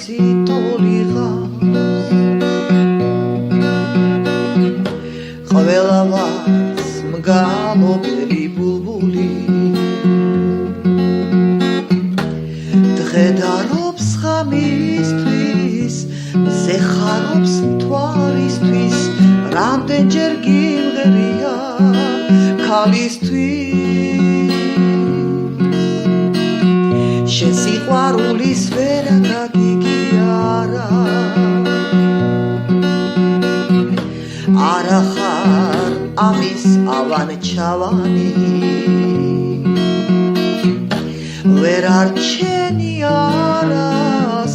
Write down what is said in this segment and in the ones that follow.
სიტოლიღავს ყველა ვარს მგალობელი ბულბული დღედარობს ღამისთვის მზე ხარობს მთვარისთვის რამდენჯერ გიმღერია ქალისთვის შენ სიყვარულის ვერა გაგიგი არა ხარ ამის ავანჩავანი ვერ არჩენი არას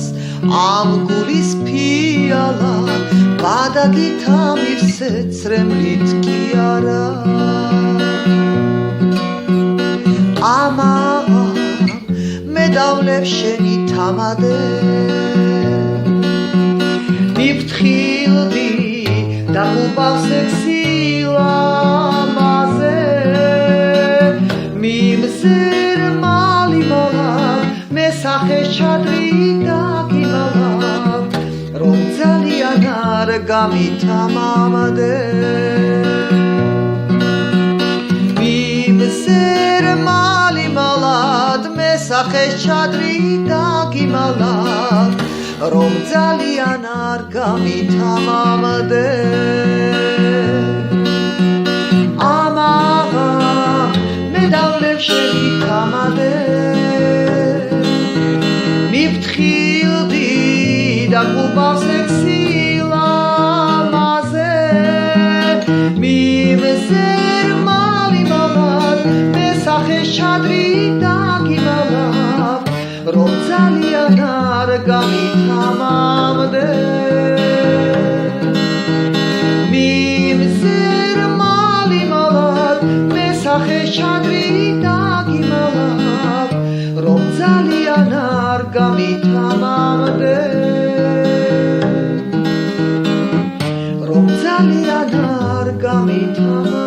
ამ გულის ფიალა ბადაგით ამირსე ცრემლით კი არა ამაღა მე დავლებ შენი თამადე მიფრთხილდი და გუბავს ექსილამაზე მიმზერ მალიმალად მე სახეს ჩადრი დაგიმალავ რომ ძალიან არ გამითამამადე მიმზერ მალიმალად მე სახეს ჩადრი დაგიმალავ რომ ძალიან არ გამითამამდე ამაღა მე დავლებ შენი თამადე მიფრთხილდი და გუბავს ექსილამაზე მიმზერ მალიმალად მე სახეს ჩადრი დაგიმალავ რომ ძალიან არ გამითამამდე მიმზერ მალიმალად მე სახეს ჩადრი დაგიმალავ რომ ძალიან არ გამითამამდე რომ ძალიან არ გამითამამდე